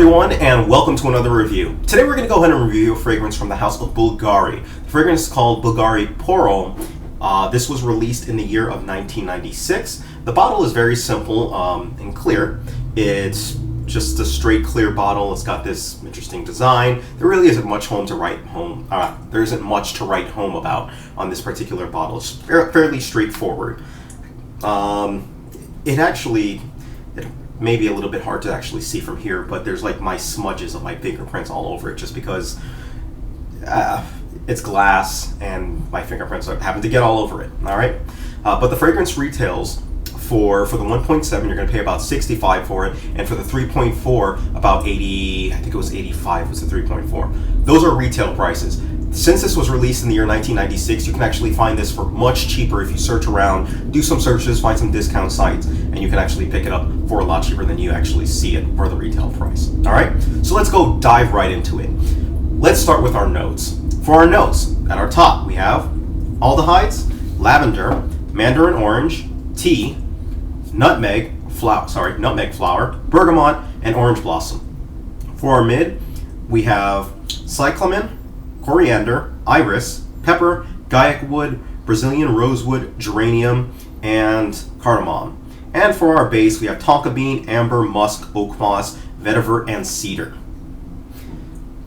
everyone, and welcome to another review. Today we're going to go ahead and review a fragrance from the house of Bvlgari. The fragrance is called Bvlgari pour Homme. This was released in the year of 1996. The bottle is very simple and clear. It's just a straight clear bottle. It's got this interesting design. There really isn't much there isn't much to write home about on this particular bottle. It's fairly straightforward. It may be a little bit hard to actually see from here, but there's like my smudges of my fingerprints all over it just because it's glass and my fingerprints happen to get all over it. All right, but the fragrance retails for the 1.7, you're going to pay about $65 for it, and for the 3.4, about 80. I think it was 85 was the 3.4. Those are retail prices. Since this was released in the year 1996, you can actually find this for much cheaper if you search around, do some searches, find some discount sites, and you can actually pick it up for a lot cheaper than you actually see it for the retail price. All right, so let's go dive right into it. Let's start with our notes. For our notes, at our top, we have aldehydes, lavender, mandarin orange, tea, nutmeg flower, bergamot, and orange blossom. For our mid, we have cyclamen, coriander, iris, pepper, gaiac wood, Brazilian rosewood, geranium, and cardamom. And for our base, we have tonka bean, amber, musk, oak moss, vetiver, and cedar.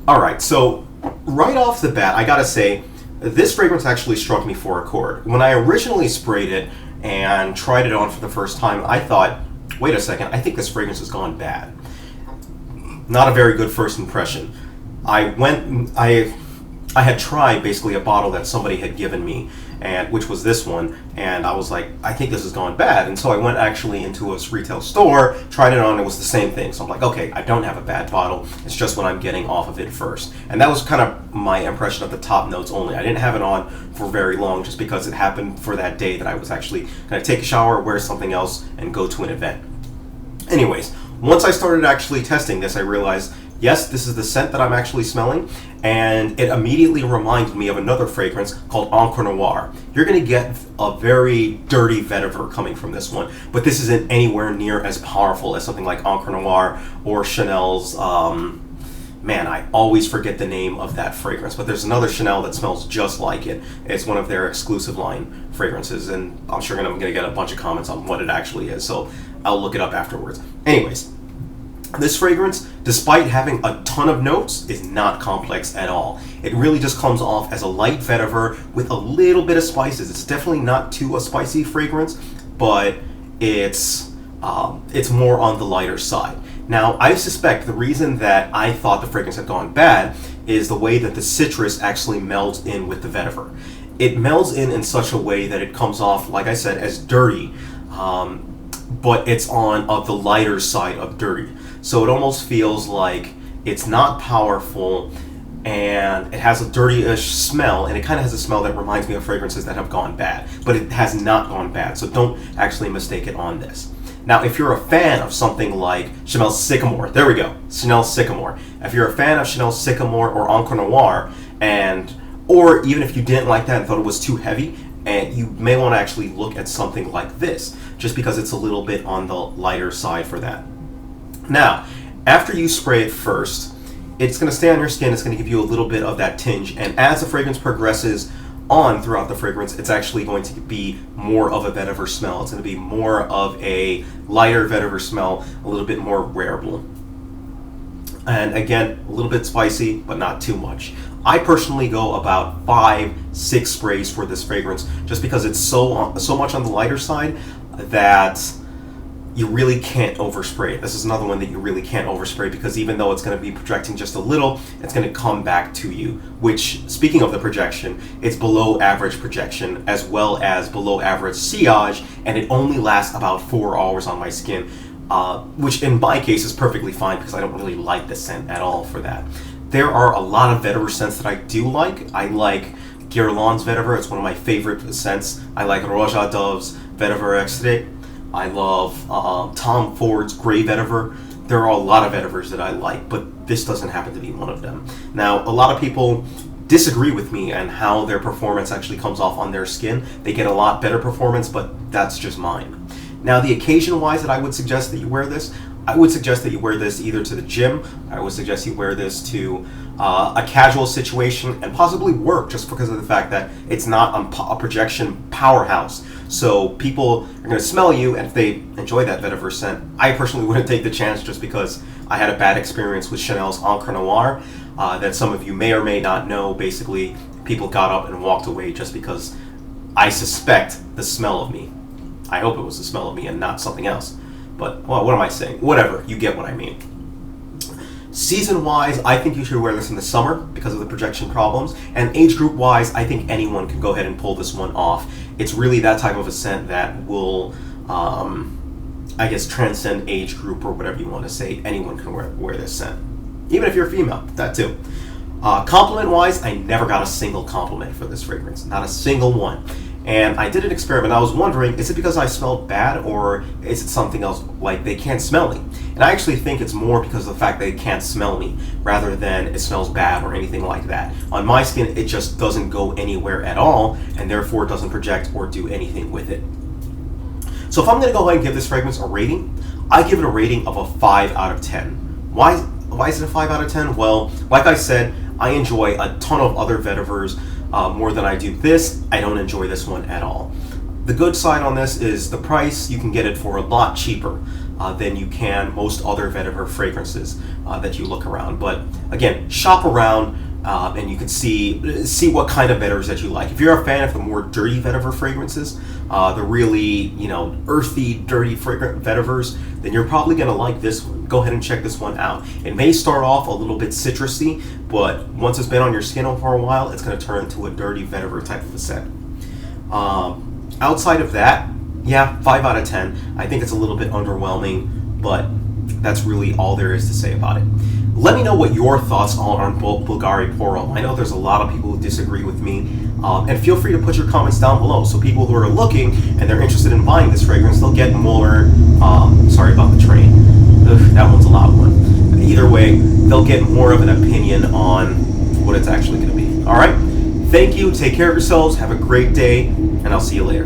Alright, so right off the bat, I gotta say, this fragrance actually struck me for a chord. When I originally sprayed it and tried it on for the first time, I thought, wait a second, I think this fragrance has gone bad. Not a very good first impression. I had tried basically a bottle that somebody had given me, and which was this one, and I was like, I think this has gone bad. And so I went actually into a retail store, tried it on, it was the same thing. So I'm like, okay, I don't have a bad bottle, it's just what I'm getting off of it first. And that was kind of my impression of the top notes only. I didn't have it on for very long just because it happened for that day that I was actually going to take a shower, wear something else, and go to an event. Anyways, once I started actually testing this, I realized, yes, this is the scent that I'm actually smelling, and it immediately reminded me of another fragrance called Encre Noire. You're going to get a very dirty vetiver coming from this one, but this isn't anywhere near as powerful as something like Encre Noire or Chanel's, I always forget the name of that fragrance, but there's another Chanel that smells just like it. It's one of their exclusive line fragrances, and I'm sure I'm going to get a bunch of comments on what it actually is, so I'll look it up afterwards. Anyways, this fragrance, despite having a ton of notes, is not complex at all. It really just comes off as a light vetiver with a little bit of spices. It's definitely not too a spicy fragrance, but it's more on the lighter side. Now, I suspect the reason that I thought the fragrance had gone bad is the way that the citrus actually melds in with the vetiver. It melds in such a way that it comes off, like I said, as dirty, but it's on the lighter side of dirty. So it almost feels like it's not powerful, and it has a dirty-ish smell, and it kind of has a smell that reminds me of fragrances that have gone bad, but it has not gone bad, so don't actually mistake it on this. Now, if you're a fan of something like Chanel Sycamore, there we go, Chanel Sycamore. If you're a fan of Chanel Sycamore or Encre Noire, or even if you didn't like that and thought it was too heavy, and you may want to actually look at something like this, just because it's a little bit on the lighter side for that. Now, after you spray it first, it's going to stay on your skin, it's going to give you a little bit of that tinge, and as the fragrance progresses on throughout the fragrance, it's actually going to be more of a vetiver smell. It's going to be more of a lighter vetiver smell, a little bit more wearable. And again, a little bit spicy, but not too much. I personally go about 5-6 sprays for this fragrance, just because it's so much on the lighter side that you really can't overspray it. This is another one that you really can't overspray, because even though it's going to be projecting just a little, it's going to come back to you, which, speaking of the projection, it's below average projection as well as below average sillage, and it only lasts about 4 hours on my skin, which in my case is perfectly fine because I don't really like the scent at all for that. There are a lot of vetiver scents that I do like. I like Guerlain's vetiver, it's one of my favorite scents. I like Roja Dove's vetiver extrait. I love Tom Ford's Grey Vetiver. There are a lot of vetivers that I like, but this doesn't happen to be one of them. Now, a lot of people disagree with me on how their performance actually comes off on their skin. They get a lot better performance, but that's just mine. Now, the occasion-wise that I would suggest that you wear this, I would suggest that you wear this either to the gym. I would suggest you wear this to a casual situation and possibly work, just because of the fact that it's not a projection powerhouse. So people are going to smell you, and if they enjoy that vetiver scent, I personally wouldn't take the chance, just because I had a bad experience with Chanel's Encre Noire that some of you may or may not know. Basically, people got up and walked away just because I suspect the smell of me. I hope it was the smell of me and not something else. But, well, what am I saying? Whatever, you get what I mean. Season-wise, I think you should wear this in the summer because of the projection problems. And age group-wise, I think anyone can go ahead and pull this one off. It's really that type of a scent that will, I guess, transcend age group or whatever you want to say. Anyone can wear this scent. Even if you're a female, that too. Compliment-wise, I never got a single compliment for this fragrance. Not a single one. And I did an experiment. I was wondering, is it because I smelled bad, or is it something else, like they can't smell me? And I actually think it's more because of the fact they can't smell me, rather than it smells bad or anything like that. On my skin, it just doesn't go anywhere at all, and therefore it doesn't project or do anything with it. So if I'm going to go ahead and give this fragrance a rating, I give it a rating of a 5 out of 10. Why is it a 5 out of 10? Well, like I said, I enjoy a ton of other vetivers more than I do this. I don't enjoy this one at all. The good side on this is the price. You can get it for a lot cheaper than you can most other vetiver fragrances that you look around. But again, shop around and you can see what kind of vetivers that you like. If you're a fan of the more dirty vetiver fragrances, the really, earthy, dirty fragrant vetivers, then you're probably going to like this one. Go ahead and check this one out. It may start off a little bit citrusy, but once it's been on your skin for a while, it's going to turn into a dirty vetiver type of a scent. Outside of that, yeah, 5 out of 10. I think it's a little bit underwhelming, but that's really all there is to say about it. Let me know what your thoughts are on Bvlgari Pour Homme. I know there's a lot of people who disagree with me, and feel free to put your comments down below. So people who are looking and they're interested in buying this fragrance, they'll get more, sorry about the train. Ugh, that one's a loud one. Either way, they'll get more of an opinion on what it's actually going to be. All right? Thank you. Take care of yourselves. Have a great day, and I'll see you later.